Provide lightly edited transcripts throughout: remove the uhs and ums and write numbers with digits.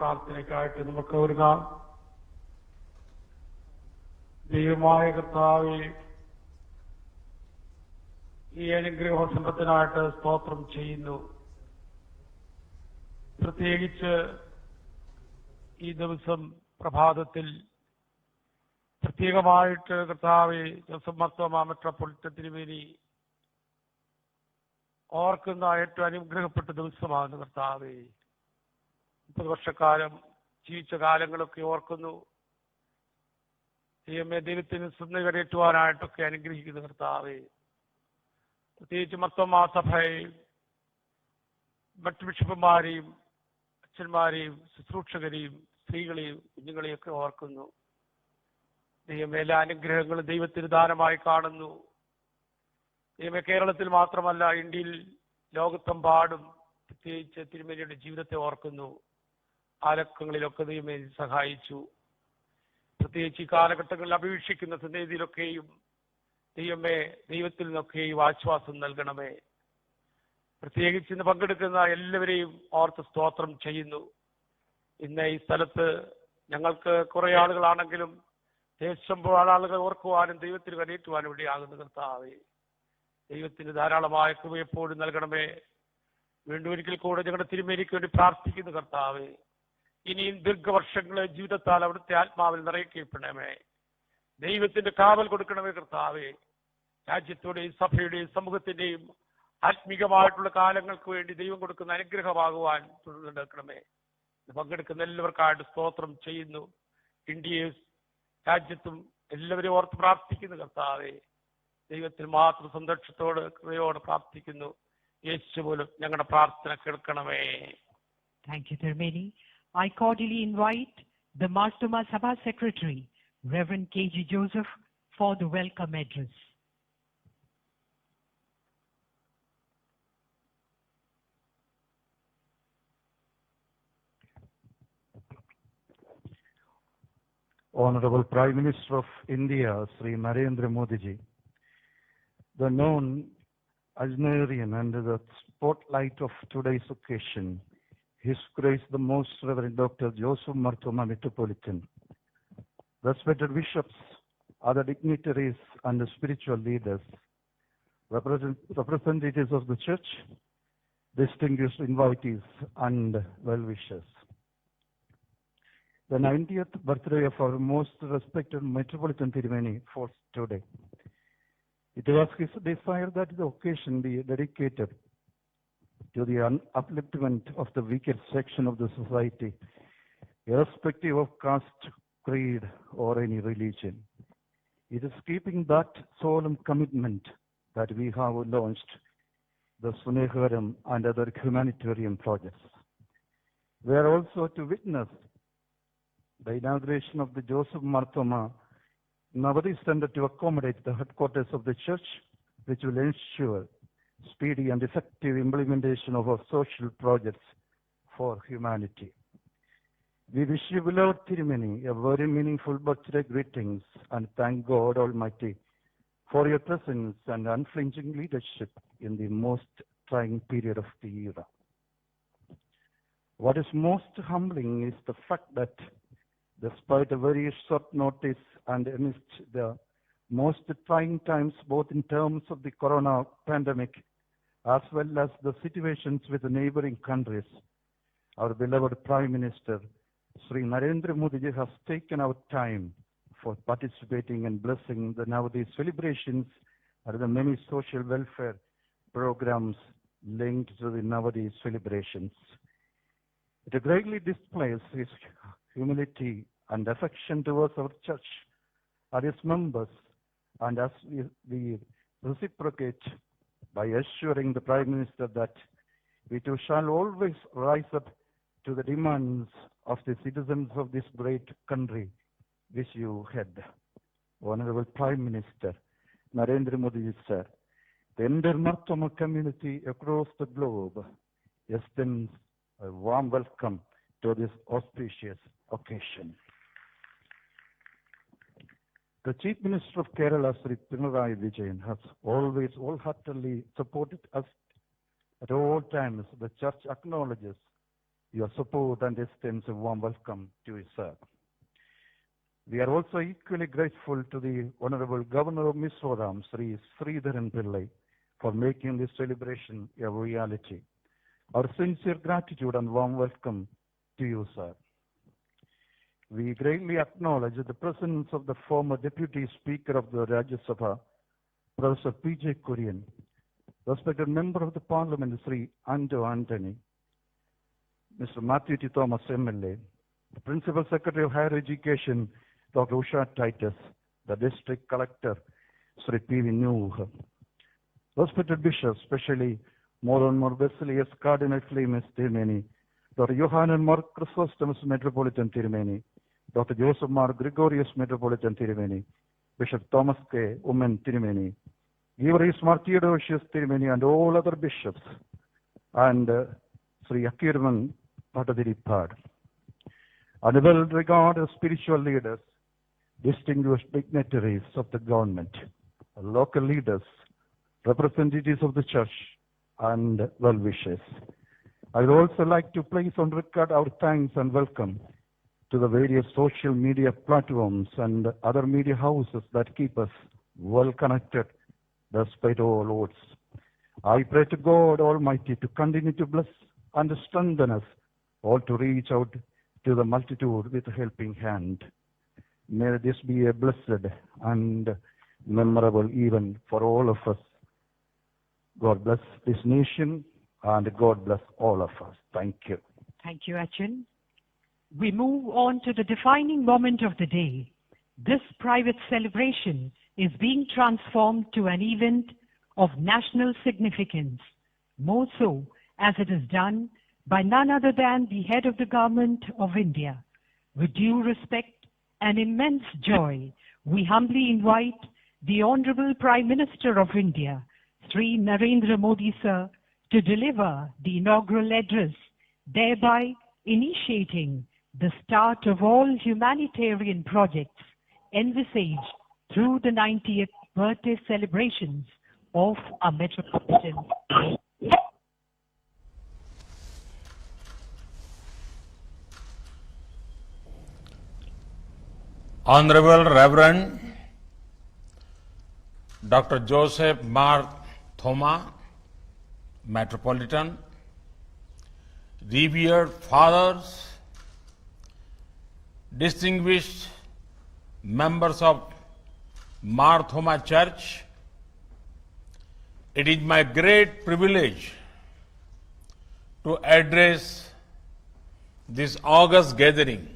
പ്രാർത്ഥനയ്ക്കായിട്ട് നമുക്ക് ഒരുങ്ങാം. ദൈവമായ കർത്താവേ, ഈ അനുഗ്രഹസമ്പത്തിനായിട്ട് സ്തോത്രം ചെയ്യുന്നു. പ്രത്യേകിച്ച് ഈ ദിവസം പ്രഭാതത്തിൽ പ്രത്യേകമായിട്ട് കർത്താവെ ജോസഫ് മാർത്തോമാ മെട്രോപൊളിറ്റൻ തിരുമേനി ഓർക്കുന്ന ഏറ്റവും അനുഗ്രഹപ്പെട്ട ദിവസമാണ് കർത്താവെ. 30 വർഷക്കാലം ജീവിച്ച കാലങ്ങളൊക്കെ ഓർക്കുന്നു. ദൈവത്തിന് സ്വന്തം കരയേറ്റുവാനായിട്ടൊക്കെ അനുഗ്രഹിക്കുന്ന കർത്താവെ, പ്രത്യേകിച്ച് മാർത്തോമാ സഭയെയും മറ്റു ബിഷപ്പുമാരെയും അച്ഛന്മാരെയും ശുശ്രൂഷകരെയും സ്ത്രീകളെയും കുഞ്ഞുങ്ങളെയൊക്കെ ഓർക്കുന്നു. ദൈവം എല്ലാ അനുഗ്രഹങ്ങളും ദൈവത്തിന് ദാനമായി കാണുന്നു. ദൈവമേ, കേരളത്തിൽ മാത്രമല്ല ഇന്ത്യയിൽ ലോകത്തെമ്പാടും പ്രത്യേകിച്ച് തിരുമേനിയുടെ ജീവിതത്തെ ഓർക്കുന്നു. ആലക്കങ്ങളിലൊക്കെ ദൈവമേ സഹായിച്ചു. പ്രത്യേകിച്ച് ഈ കാലഘട്ടങ്ങളിൽ അപേക്ഷിക്കുന്ന സന്നിധിയിലൊക്കെയും ദൈവമേ ദൈവത്തിൽ നിന്നൊക്കെയും ആശ്വാസം നൽകണമേ. പ്രത്യേകിച്ച് ഇന്ന് പങ്കെടുക്കുന്ന എല്ലാവരെയും ഓർത്ത് സ്തോത്രം ചെയ്യുന്നു. ഇന്ന് ഈ സ്ഥലത്ത് ഞങ്ങൾക്ക് കുറെ ആളുകളാണെങ്കിലും ദേശം ആളുകൾ ഓർക്കുവാനും ദൈവത്തിന് കരയേറ്റുവാനും ഇടയാകുന്ന കർത്താവേ, ദൈവത്തിന് ധാരാളമായ കൃപ എപ്പോഴും നൽകണമേ. വീണ്ടും ഒരിക്കൽ കൂടെ ഞങ്ങളുടെ തിരുമേനിക്ക് വേണ്ടി പ്രാർത്ഥിക്കുന്ന കർത്താവേ, ഇനിയും ദീർഘവർഷങ്ങളെ ജീവിതത്താൽ അവിടുത്തെ ആത്മാവിൽ നിറയ്ക്കപ്പെടണമേ. ദൈവത്തിന്റെ കാവൽ കൊടുക്കണമേ കർത്താവേ. രാജ്യത്തോടെയും സഭയുടെയും സമൂഹത്തിന്റെയും ആത്മീകമായിട്ടുള്ള കാലങ്ങൾക്ക് വേണ്ടി ദൈവം കൊടുക്കുന്ന അനുഗ്രഹമാകുവാൻ തുടർന്നെടുക്കണമേ. പങ്കെടുക്കുന്ന എല്ലാവർക്കായിട്ട് സ്തോത്രം ചെയ്യുന്നു. ഇന്ത്യയും രാജ്യത്തും എല്ലാവരും ഓർത്ത് പ്രാർത്ഥിക്കുന്നു കർത്താവേ. ദൈവത്തിൽ മാത്രം സന്തോഷത്തോട് കൃപയോട് പ്രാർത്ഥിക്കുന്നു. യേശു മൂലം ഞങ്ങളുടെ പ്രാർത്ഥന കേൾക്കണമേ. Thank you, Tirumeni. I cordially invite the Martoma Sabha Secretary, Reverend K.G. Joseph, for the welcome address. Honorable Prime Minister of India, Sri Narendra Modi ji, the known Ajnerian under the spotlight of today's occasion, His Grace the Most Reverend Dr. Joseph Marthoma Metropolitan, respected bishops, other dignitaries and spiritual leaders, representatives of the church, distinguished invitees and well-wishers. The 90th birthday of our most respected Metropolitan Tirumeni falls today. It was his desire that the occasion be dedicated to the upliftment of the weakest section of the society, irrespective of caste, creed, or any religion. It is keeping that solemn commitment that we have launched the Sneharam and other humanitarian projects. We are also to witness the inauguration of the Joseph Marthoma Navadi Center to accommodate the headquarters of the church, which will ensure speedy and effective implementation of our social projects for humanity. We wish you, beloved Tirumeni, a very meaningful birthday greetings and thank God Almighty for your presence and unflinching leadership in the most trying period of the era. What is most humbling is the fact that despite a very short notice and amidst the most trying times, both in terms of the corona pandemic as well as the situations with the neighboring countries, our beloved Prime Minister, Sri Narendra Modi ji, has taken out time for participating and blessing the Navadi celebrations and the many social welfare programs linked to the Navadi celebrations. It greatly displays his humility and affection towards our church and its members, and as we reciprocate by assuring the Prime Minister that we too shall always rise up to the demands of the citizens of this great country which you head. Honorable Prime Minister Narendra Modi sir, the entire Marthoma community across the globe extends a warm welcome to this auspicious occasion. The Chief Minister of Kerala, Sri Pinarayi Vijayan, has always wholeheartedly supported us at all times. The Church acknowledges your support and extensive warm welcome to you, sir. We are also equally grateful to the Honorable Governor of Mizoram, Sri Sridharan Pillai, for making this celebration a reality. Our sincere gratitude and warm welcome to you, sir. We greatly acknowledge the presence of the former Deputy Speaker of the Rajya Sabha, Professor P.J. Kurian, respected Member of the Parliament, Sri Anto Anthony, Mr. Matthew T. Thomas, MLA, the Principal Secretary of Higher Education, Dr. Usha Titus, the District Collector, Sri P.V. Nuh, respected bishops, especially Moron Mor Basilius Cardinal Clemens Tirumeni, Dr. Johannan Mar Chrysostomus Metropolitan Tirumeni, Dr. Joseph Mar Gregorius Metropolitan Tirumeni, Bishop Thomas K. Umen Tirumeni, Givaris Mar Theodosius Tirumeni, and all other bishops, and Sri Akirman Patadiripad, and well-regarded spiritual leaders, distinguished dignitaries of the government, local leaders, representatives of the church, and well-wishers. I would also like to place on record our thanks and welcome to the various social media platforms and other media houses that keep us well connected despite all odds. I pray to God Almighty to continue to bless and strengthen us all to reach out to the multitude with a helping hand. May this be a blessed and memorable event for all of us. God bless this nation and God bless all of us. Thank you. Thank you, Achin. We move on to the defining moment of the day. This private celebration is being transformed to an event of national significance, more so as it is done by none other than the head of the government of India. With due respect and immense joy, we humbly invite the Honorable Prime Minister of India, Sri Narendra Modi sir, to deliver the inaugural address, thereby initiating the start of all humanitarian projects envisaged through the 90th birthday celebrations of our metropolitan. Honorable Reverend Dr. Joseph Mar Thoma, Metropolitan, revered fathers, distinguished members of Mar Thoma Church, it is my great privilege to address this august gathering.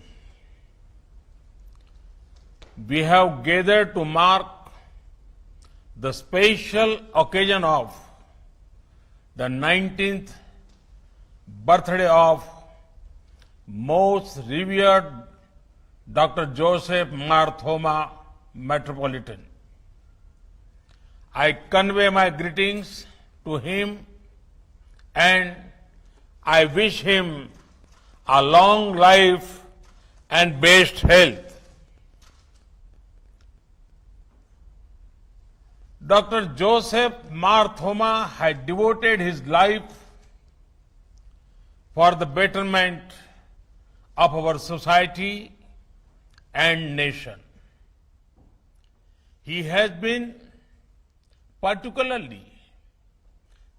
We have gathered to mark the special occasion of the 19th birthday of most revered Dr. Joseph Mar Thoma, Metropolitan. I convey my greetings to him and I wish him a long life and best health. Dr. Joseph Mar Thoma had devoted his life for the betterment of our society and nation. He has been particularly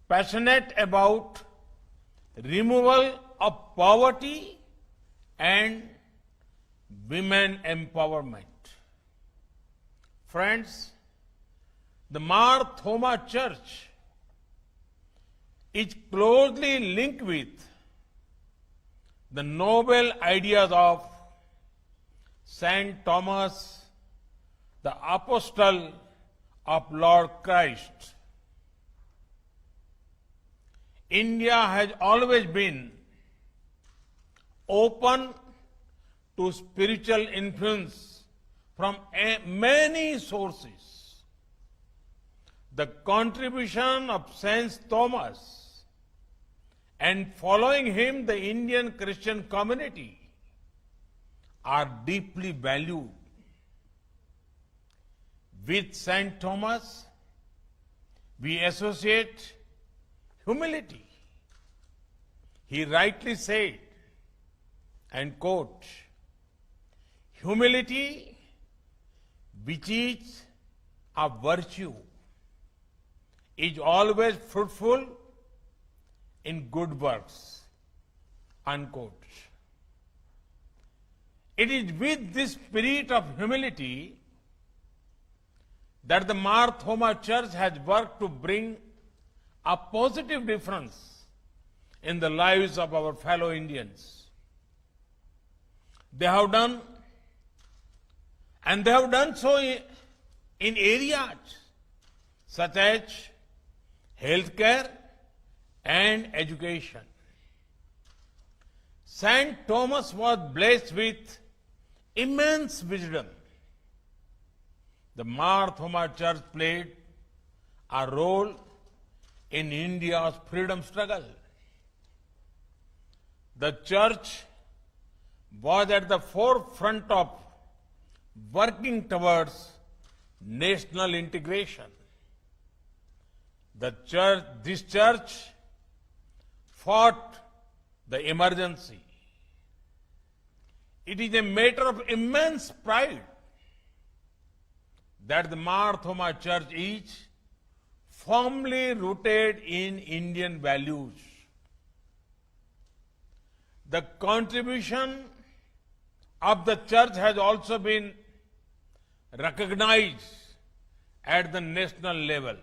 passionate about removal of poverty and women empowerment. Friends, the Mar Thoma Church is closely linked with the noble ideas of Saint Thomas, the Apostle of Lord Christ. India has always been open to spiritual influence from many sources. The contribution of Saint Thomas and following him the Indian Christian community are deeply valued. With Saint Thomas, we associate humility. He rightly said, And quote, humility, which is a virtue, is always fruitful in good works, unquote. It is with this spirit of humility that the Mar Thoma Church has worked to bring a positive difference in the lives of our fellow Indians. They have done so in areas such as healthcare and education. Saint Thomas was blessed with immense wisdom. The Mar Thoma Church played a role in India's freedom struggle. The church was at the forefront of working towards national integration. This church fought the emergency. It is a matter of immense pride that the Mar Thoma Church is firmly rooted in Indian values. The contribution of the church has also been recognized at the national level.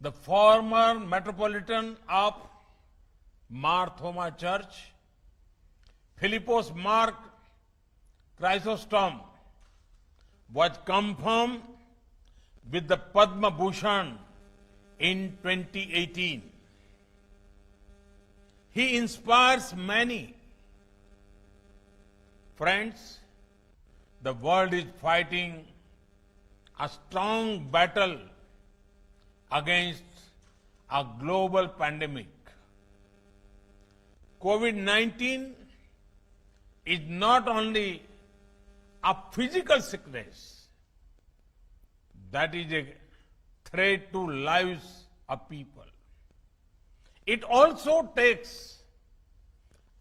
The former Metropolitan of Mar Thoma Church, Philippos Mark Chrysostom, was confirmed with the Padma Bhushan in 2018. He inspires many. Friends, the world is fighting a strong battle against a global pandemic. COVID-19 is not only a physical sickness that is a threat to lives of people. It also takes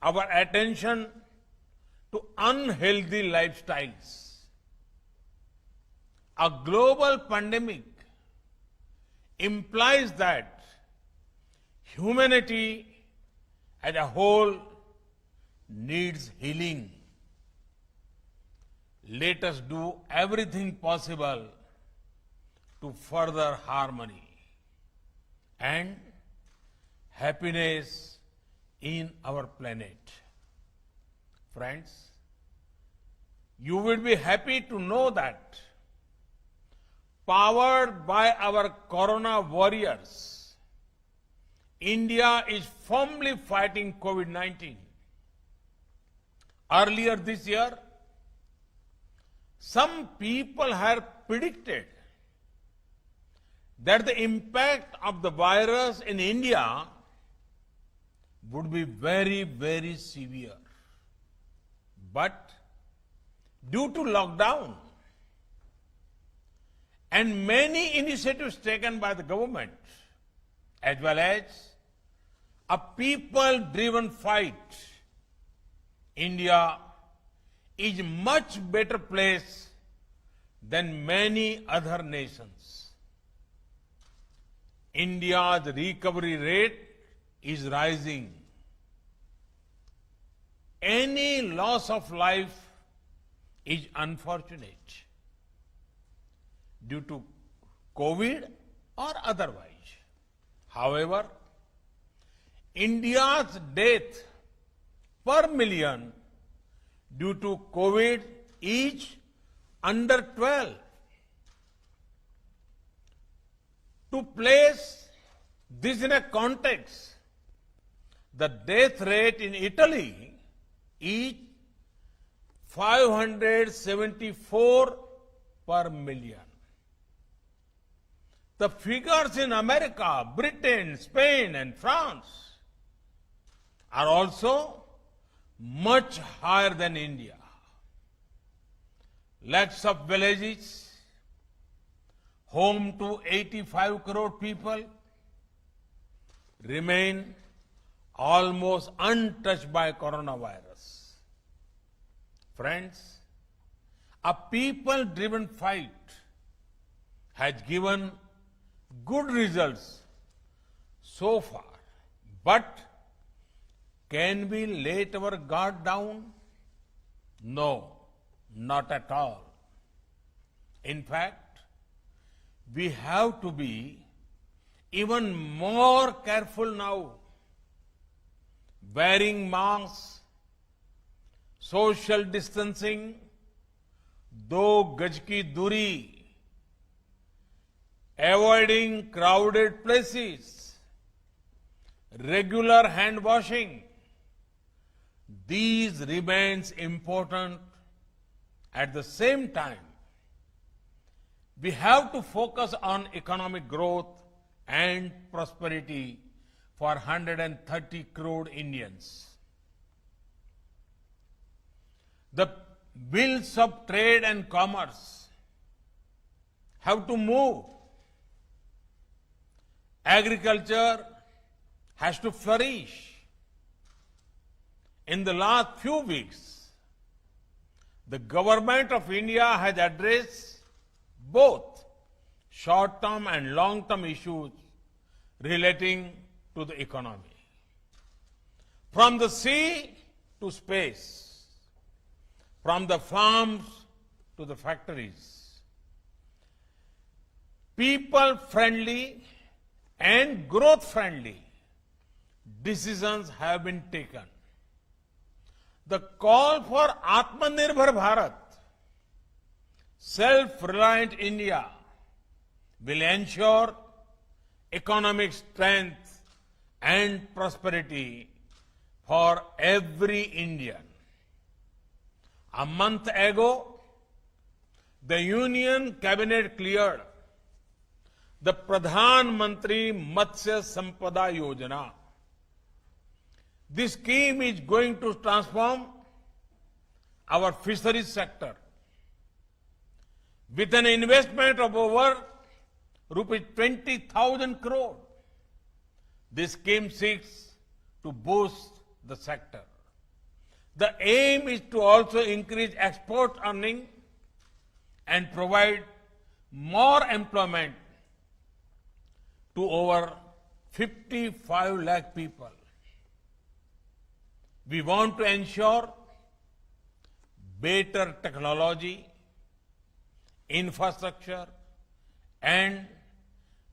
our attention to unhealthy lifestyles. A global pandemic implies that humanity as a whole needs healing. Let us do everything possible to further harmony and happiness in our planet. Friends, you will be happy to know that, powered by our Corona warriors, India is firmly fighting COVID-19. Earlier this year, some people had predicted that the impact of the virus in India would be very, very severe. But due to lockdown and many initiatives taken by the government, as well as a people-driven fight, India is a much better place than many other nations. India's recovery rate is rising. Any loss of life is unfortunate due to COVID or otherwise. However, India's death per million due to COVID is under 12. To place this in a context, the death rate in Italy is 574 per million. The figures in America, Britain, Spain, and France are also much higher than India. Lakhs of villages, home to 85 crore people, remain almost untouched by coronavirus. Friends, a people-driven fight has given good results so far. But can we let our guard down? No, not at all. In fact, we have to be even more careful now. Wearing masks, social distancing, 2 गज की दूरी, avoiding crowded places, regular hand washing, these remains important. At the same time, we have to focus on economic growth and prosperity for 130 crore Indians. The wheels of trade and commerce have to move. Agriculture has to flourish. In the last few weeks, the government of India has addressed both short-term and long-term issues relating to the economy. From the sea to space, from the farms to the factories, people-friendly and growth-friendly decisions have been taken. The call for Atmanirbhar Bharat, self-reliant India, will ensure economic strength and prosperity for every Indian. A month ago, the Union Cabinet cleared the Pradhan Mantri Matsya Sampada Yojana. This scheme is going to transform our fisheries sector. With an investment of over rupees 20,000 crore, this scheme seeks to boost the sector. The aim is to also increase export earning and provide more employment to over 55 lakh people. We want to ensure better technology, infrastructure, and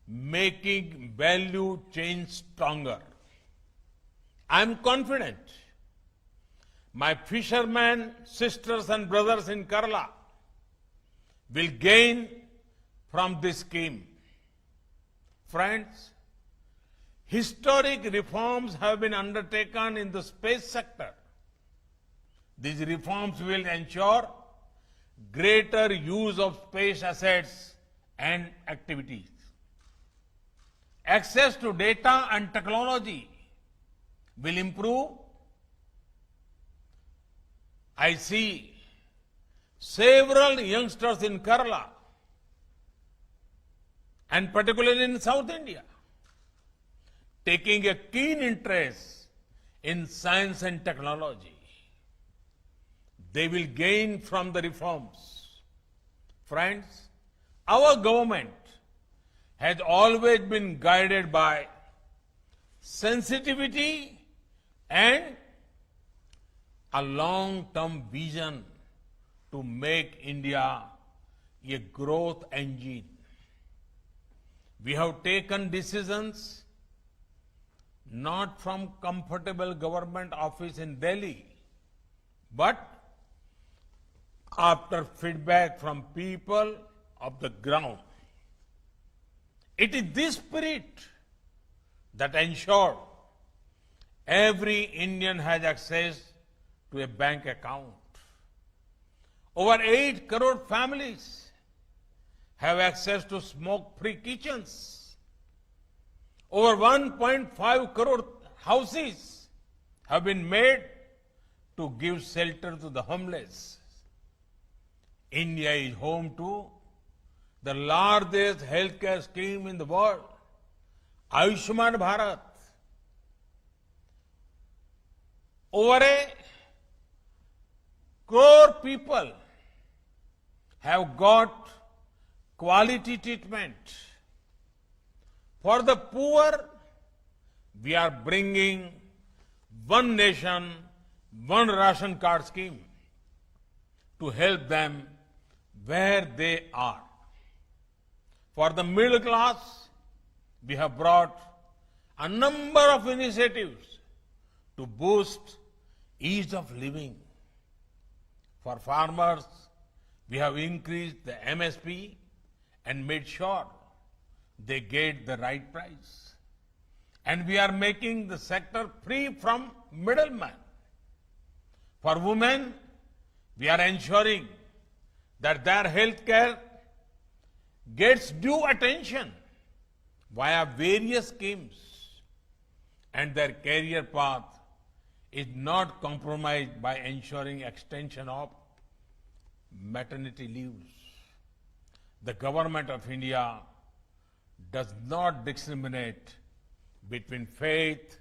making value chain stronger. I am confident my fishermen, sisters and brothers in Kerala will gain from this scheme. Friends, historic reforms have been undertaken in the space sector. These reforms will ensure greater use of space assets and activities. Access to data and technology will improve. I see several youngsters in Kerala and particularly in South India taking a keen interest in science and technology. They will gain from the reforms. Friends, our government has always been guided by sensitivity and a long-term vision to make India a growth engine. We have taken decisions not from comfortable government office in Delhi, but after feedback from people of the ground. It is this spirit that ensures every Indian has access to a bank account. Over 8 crore families have access to smoke-free kitchens. Over 1.5 crore houses have been made to give shelter to the homeless. India is home to the largest healthcare scheme in the world, Ayushman Bharat. Over a crore people have got quality treatment. For the poor, we are bringing one nation, one ration card scheme to help them where they are. For the middle class, we have brought a number of initiatives to boost ease of living. For farmers, we have increased the MSP and made sure they get the right price. And we are making the sector free from middlemen. For women, we are ensuring that their health care gets due attention via various schemes and their career path is not compromised by ensuring extension of maternity leaves. The government of India does not discriminate between faith,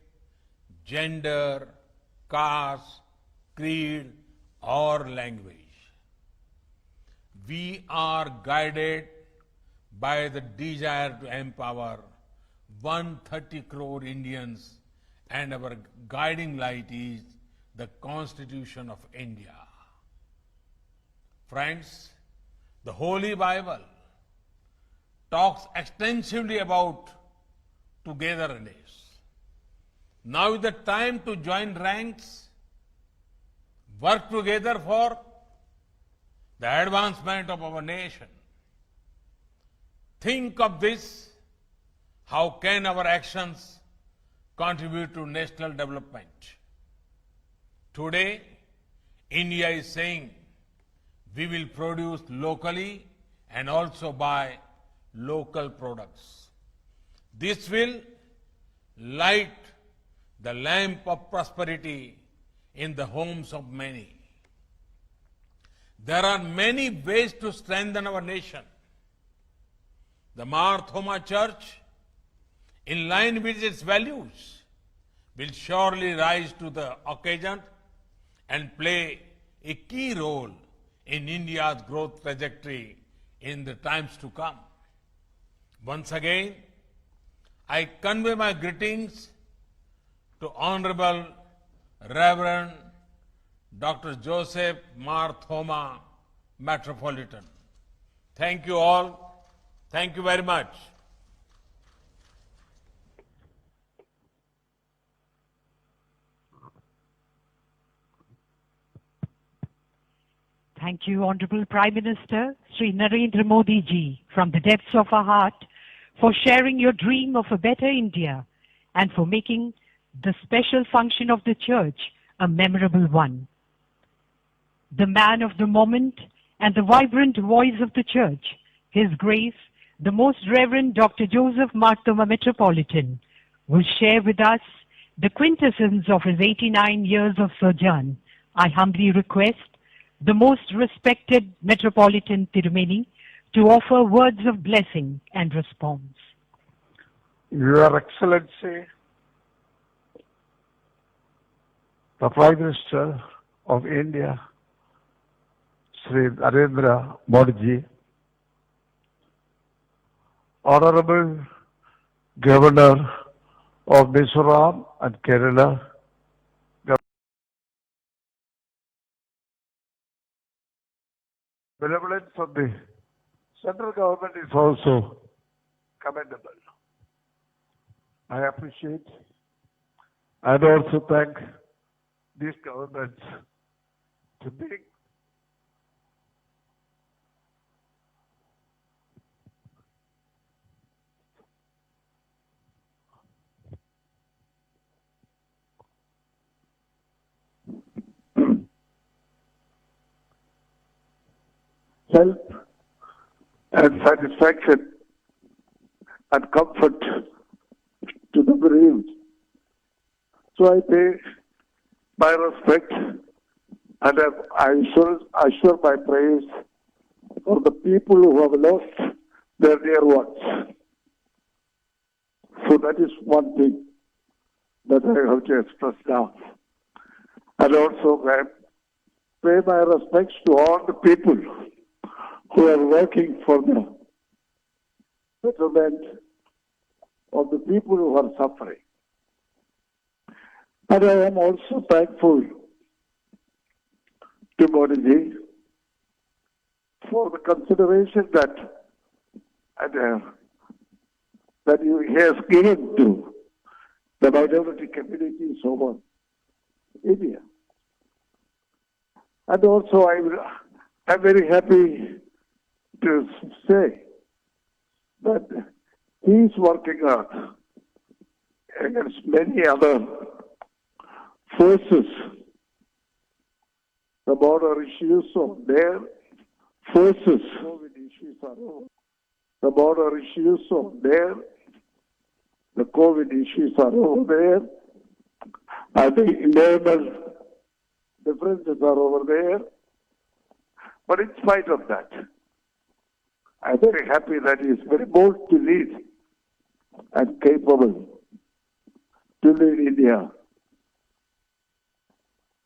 gender, caste, creed, or language. We are guided by the desire to empower 130 crore Indians, and our guiding light is the Constitution of India. Friends, the Holy Bible talks extensively about togetherness. Now is the time to join ranks, work together for the advancement of our nation. Think of this. How can our actions contribute to national development? Today, India is saying we will produce locally and also buy local products. This will light the lamp of prosperity in the homes of many. There are many ways to strengthen our nation. The Mar Thoma Church, in line with its values, will surely rise to the occasion and play a key role in India's growth trajectory in the times to come. Once again, I convey my greetings to Honorable Reverend Dr. Joseph Mar Thoma, Metropolitan. Thank you all. Thank you very much. Thank you, Honorable Prime Minister Sri Narendra Modi ji, from the depths of our heart, for sharing your dream of a better India and for making the special function of the Church a memorable one. The man of the moment and the vibrant voice of the Church, His Grace, the Most Reverend Dr. Joseph Mar Thoma, Metropolitan, will share with us the quintessence of his 89 years of sojourn. I humbly request the Most Respected Metropolitan Tirumeni to offer words of blessing and response. Your Excellency, the Prime Minister of India, Sri Narendra Modi ji, Honorable Governor of Mizoram and Kerala, benevolence of the central government is also commendable. I appreciate and also thank these governments to being help and satisfaction and comfort to the bereaved. So I pay my respect and I assure my praise for the people who have lost their dear ones. So that is one thing that I have to express now. And also I pay my respects to all the people who are working for the betterment of the people who are suffering. And I am also thankful to Modi ji for the consideration that he has given to the minority communities over India. And also I'm very happy to say that he is working hard against many other forces. The border issues of their forces. COVID issues are over. The border issues of there. The COVID issues are over there. I think internal differences are over there. But in spite of that, I'm very happy that he is very bold to lead and capable to lead India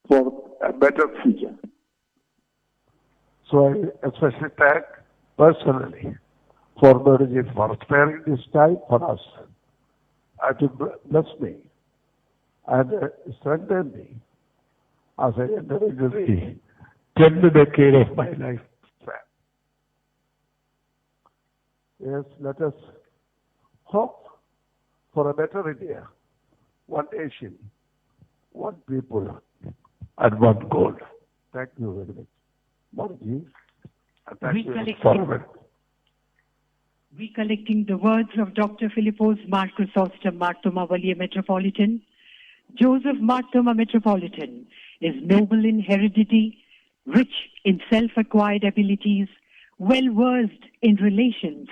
for a better future. So I especially thank personally for Modi for sparing this time for us and to bless me and strengthen me as I enter into the 10th decade of my life. Yes, let us hope for a better India, one nation, one people, and one goal. Thank you very much. Modi, and thank you for Recollecting the words of Dr. Philippos Mar Chrysostom Martoma Valia Metropolitan, Joseph Martoma Metropolitan is noble in heredity, rich in self-acquired abilities, well-versed in relations,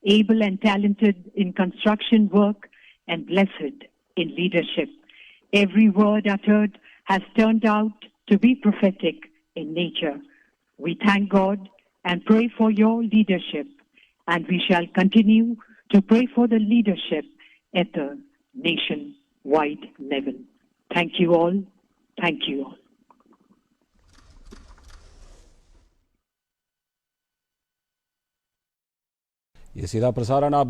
able and talented in construction work, and blessed in leadership. Every word uttered has turned out to be prophetic in nature. We thank God and pray for your leadership, and we shall continue to pray for the leadership at the nation-wide level. Thank you all. Thank you all. ये सीधा प्रसारण आप